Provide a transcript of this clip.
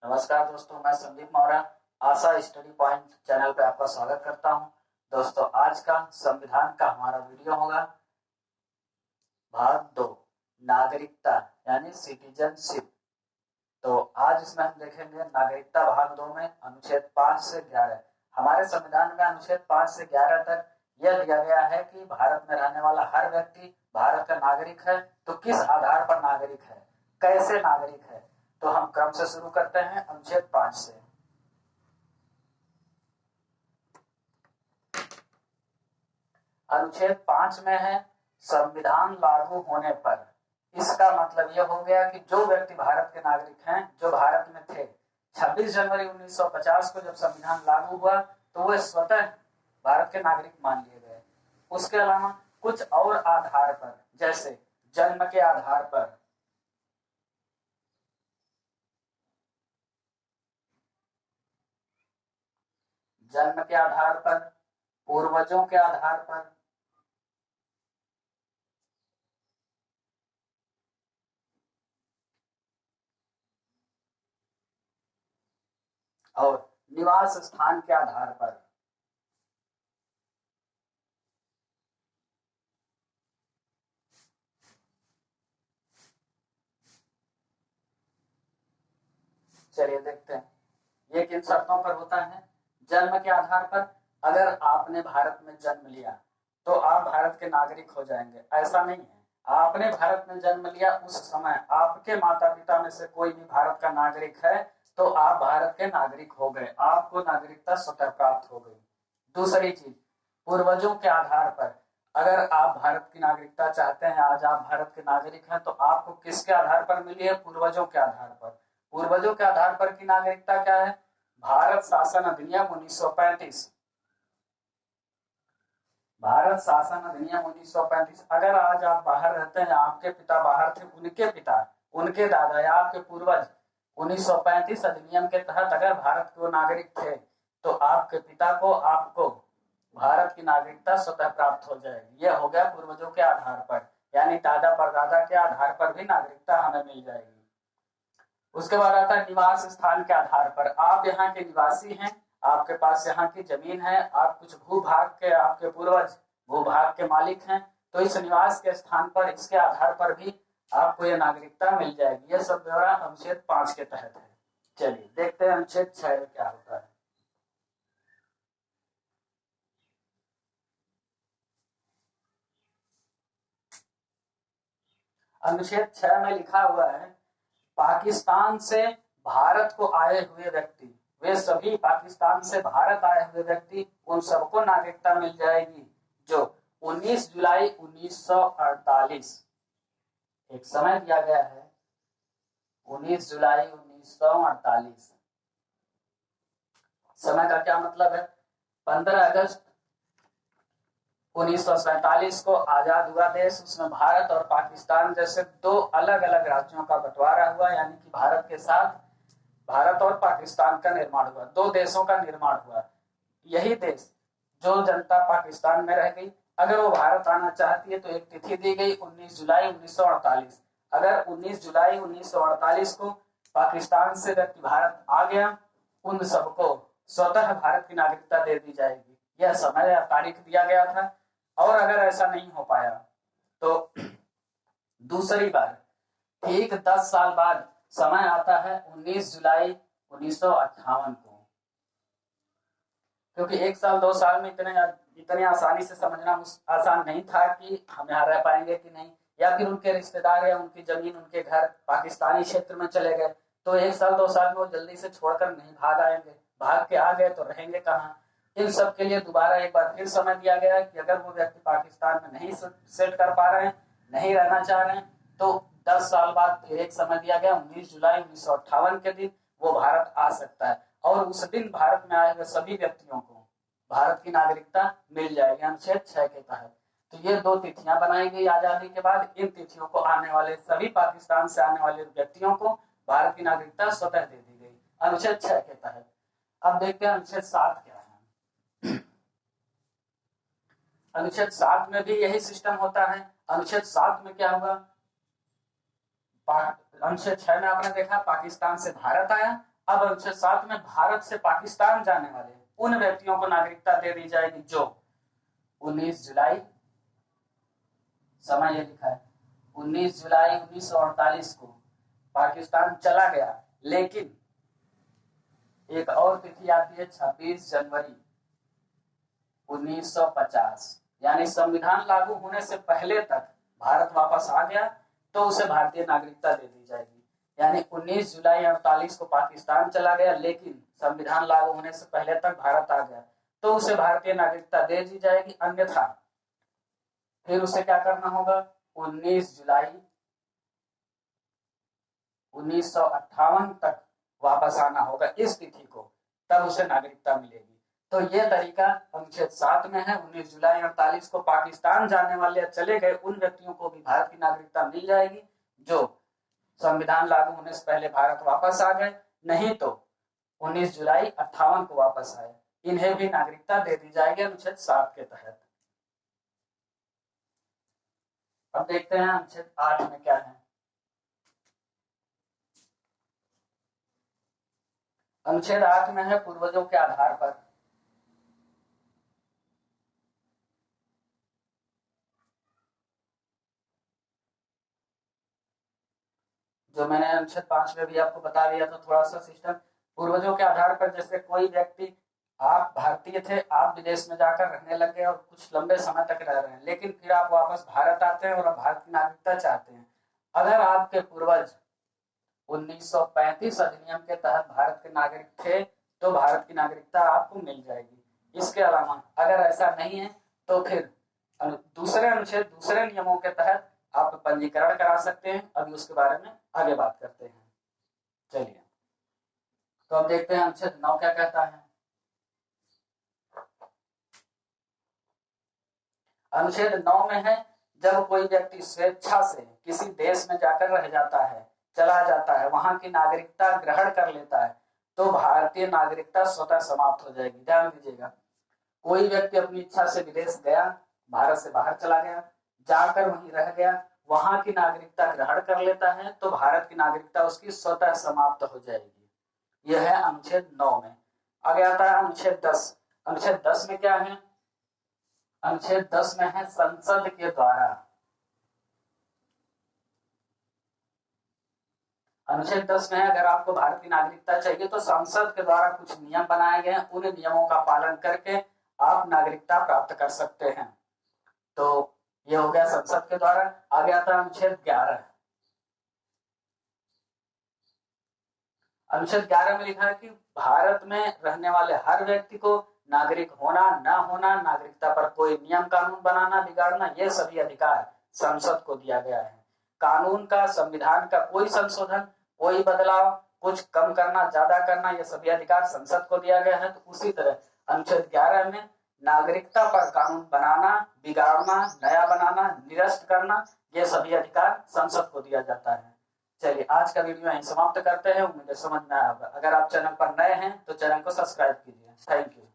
नमस्कार दोस्तों, मैं संदीप मौर्य आशा स्टडी पॉइंट चैनल पे आपका स्वागत करता हूं। दोस्तों, आज का संविधान का हमारा वीडियो होगा भाग 2, नागरिकता यानी सिटीजनशिप। तो आज इसमें हम देखेंगे नागरिकता भाग 2 में अनुच्छेद 5 से 11। हमारे संविधान में अनुच्छेद 5 से 11 तक यह दिया गया है कि भारत में रहने वाला हर व्यक्ति भारत का नागरिक है। तो किस आधार पर नागरिक है, कैसे नागरिक है, तो हम क्रम से शुरू करते हैं अनुच्छेद 5 से। अनुच्छेद 5 में है संविधान लागू होने पर। इसका मतलब यह हो गया कि जो व्यक्ति भारत के नागरिक हैं, जो भारत में थे 26 जनवरी 1950 को जब संविधान लागू हुआ तो वे स्वतः भारत के नागरिक मान लिए गए। उसके अलावा कुछ और आधार पर, जैसे जन्म के आधार पर, पूर्वजों के आधार पर, और निवास स्थान के आधार पर। चलिए देखते हैं ये किन शर्तों पर होता है। जन्म के आधार पर, अगर आपने भारत में जन्म लिया तो आप भारत के नागरिक हो जाएंगे, ऐसा नहीं है। आपने भारत में जन्म लिया, उस समय आपके माता पिता में से कोई भी भारत का नागरिक है तो आप भारत के नागरिक हो गए, आपको नागरिकता स्वतः प्राप्त हो गई। दूसरी चीज, पूर्वजों के आधार पर, अगर आप भारत की नागरिकता चाहते हैं, आज आप भारत के नागरिक हैं, तो आपको किसके आधार पर मिली है? पूर्वजों के आधार पर। पूर्वजों के आधार पर की नागरिकता क्या है? भारत शासन अधिनियम 1935। भारत शासन अधिनियम 1935। अगर आज आप बाहर रहते हैं, आपके पिता बाहर थे, उनके पिता, उनके दादा या आपके पूर्वज 1935 अधिनियम के तहत अगर भारत के नागरिक थे तो आपके पिता को, आपको भारत की नागरिकता स्वतः प्राप्त हो जाएगी। यह हो गया पूर्वजों के आधार पर, यानी दादा परदादा के आधार पर भी नागरिकता हमें मिल जाएगी। उसके बाद आता है निवास स्थान के आधार पर। आप यहाँ के निवासी हैं, आपके पास यहाँ की जमीन है, आप कुछ भूभाग के, आपके पूर्वज भूभाग के मालिक हैं, तो इस निवास के स्थान पर, इसके आधार पर भी आपको यह नागरिकता मिल जाएगी। यह सब ब्यौरा अनुच्छेद 5 के तहत है। चलिए देखते हैं अनुच्छेद 6 में क्या होता है। अनुच्छेद 6 में लिखा हुआ है, पाकिस्तान से भारत को आए हुए व्यक्ति, वे सभी पाकिस्तान से भारत आए हुए व्यक्ति, उन सबको नागरिकता मिल जाएगी जो 19 जुलाई 1948, एक समय दिया गया है 19 जुलाई 1948। समय का क्या मतलब है? 15 अगस्त 1947 को आजाद हुआ देश, उसमें भारत और पाकिस्तान जैसे दो अलग अलग राज्यों का बंटवारा हुआ, यानी कि भारत के साथ भारत और पाकिस्तान का निर्माण हुआ, दो देशों का निर्माण हुआ। यही देश, जो जनता पाकिस्तान में रह गई, अगर वो भारत आना चाहती है तो एक तिथि दी गई 19 जुलाई 1948। अगर 19 जुलाई 1948 को पाकिस्तान से व्यक्ति भारत आ गया, उन सबको स्वतः भारत की नागरिकता दे दी जाएगी। यह समय या तारीख दिया गया था। और अगर ऐसा नहीं हो पाया तो दूसरी बार ठीक 10 साल बाद समय आता है 19 जुलाई 1958 को। क्योंकि एक साल 2 साल में इतने आसानी से समझना आसान नहीं था कि हम यहाँ रह पाएंगे कि नहीं, या फिर उनके रिश्तेदार या उनकी जमीन, उनके घर पाकिस्तानी क्षेत्र में चले गए तो 1 साल 2 साल में वो जल्दी से छोड़कर नहीं भाग आएंगे, भाग के आ गए तो रहेंगे कहाँ। इन सब के लिए दोबारा एक बार फिर समय दिया गया कि अगर वो व्यक्ति पाकिस्तान में नहीं सेट कर पा रहे हैं, नहीं रहना चाह रहे हैं, तो 10 साल बाद फिर एक समय दिया गया 19 जुलाई 1958 के दिन वो भारत आ सकता है, और उस दिन भारत में आए हुए सभी व्यक्तियों को भारत की नागरिकता मिल जाएगी अनुच्छेद 6 के तहत। तो ये दो तिथियां बनाई गई आजादी के बाद। इन तिथियों को आने वाले सभी पाकिस्तान से आने वाले व्यक्तियों को भारत की नागरिकता स्वतः दे दी गई अनुच्छेद 6 के तहत। अब देखते हैं अनुच्छेद 7 क्या है। अनुच्छेद 7 में भी यही सिस्टम होता है। अनुच्छेद 7 में क्या हुआ? अनुच्छेद 6 में आपने देखा पाकिस्तान से भारत आया, अब अनुच्छेद 7 में भारत से पाकिस्तान जाने वाले उन व्यक्तियों को नागरिकता दे दी जाएगी जो 19 जुलाई, समय ये लिखा है 19 जुलाई 1948 को पाकिस्तान चला गया, लेकिन एक और तिथि आती है 26 जनवरी 1950, यानी संविधान लागू होने से पहले तक भारत वापस आ गया तो उसे भारतीय नागरिकता दे दी जाएगी। यानी 19 जुलाई 48 को पाकिस्तान चला गया, लेकिन संविधान लागू होने से पहले तक भारत आ गया तो उसे भारतीय नागरिकता दे दी जाएगी। अन्यथा फिर उसे क्या करना होगा, 19 जुलाई 1958 तक वापस आना होगा इस तिथि को, तब उसे नागरिकता मिलेगी। तो यह तरीका अनुच्छेद 7 में है। 19 जुलाई 48 को पाकिस्तान जाने वाले चले गए उन व्यक्तियों को भी भारत की नागरिकता मिल जाएगी जो संविधान लागू होने से पहले भारत वापस आ गए, नहीं तो 19 जुलाई 58 को वापस आए, इन्हें भी नागरिकता दे दी जाएगी अनुच्छेद 7 के तहत। अब देखते हैं अनुच्छेद 8 में क्या है। अनुच्छेद 8 में है पूर्वजों के आधार पर। जो मैंने अनुच्छेद 5 में भी आपको बता दिया था थोड़ा सा सिस्टम, पूर्वजों के आधार पर जैसे कोई व्यक्ति, आप भारतीय थे, आप विदेश में जाकर रहने लगे और कुछ लंबे समय तक रह रहे हैं, लेकिन फिर आप वापस भारत आते हैं और आप भारत की नागरिकता चाहते हैं। अगर आपके पूर्वज 1935 अधिनियम के तहत भारत के नागरिक थे तो भारत की नागरिकता आपको मिल जाएगी। इसके अलावा अगर ऐसा नहीं है तो फिर दूसरे नियमों के तहत आप पंजीकरण करा सकते हैं। अभी उसके बारे में आगे बात करते हैं। चलिए, तो अब देखते हैं अनुच्छेद 9 क्या कहता है। अनुच्छेद 9 में है जब कोई व्यक्ति स्वेच्छा से किसी देश में जाकर रह जाता है, चला जाता है, वहां की नागरिकता ग्रहण कर लेता है तो भारतीय नागरिकता स्वतः समाप्त हो जाएगी। ध्यान दीजिएगा, कोई व्यक्ति अपनी इच्छा से विदेश गया, भारत से बाहर चला गया, जाकर वहीं रह गया, वहां की नागरिकता ग्रहण कर लेता है तो भारत की नागरिकता उसकी स्वतः समाप्त हो जाएगी। यह है अनुच्छेद 9 में। आगे आता है अनुच्छेद 10। अनुच्छेद 10 में क्या है, अनुच्छेद 10 में है संसद के द्वारा। अनुच्छेद 10 में अगर आपको भारत की नागरिकता चाहिए तो संसद के द्वारा कुछ नियम बनाए गए हैं, उन नियमों का पालन करके आप नागरिकता प्राप्त कर सकते हैं। तो ये हो गया संसद के द्वारा। आगे आता है अनुच्छेद 11। अनुच्छेद 11 में लिखा है कि भारत में रहने वाले हर व्यक्ति को नागरिक होना, न होना, नागरिकता पर कोई नियम कानून बनाना, बिगाड़ना, ये सभी अधिकार संसद को दिया गया है। कानून का, संविधान का कोई संशोधन, कोई बदलाव, कुछ कम करना, ज्यादा करना, ये सभी अधिकार संसद को दिया गया है। तो उसी तरह अनुच्छेद 11 में नागरिकता पर कानून बनाना, बिगाड़ना, नया बनाना, निरस्त करना, ये सभी अधिकार संसद को दिया जाता है। चलिए, आज का वीडियो यहीं समाप्त करते हैं। उम्मीद है समझ में आया होगा। अगर आप चैनल पर नए हैं तो चैनल को सब्सक्राइब कीजिए। Thank you.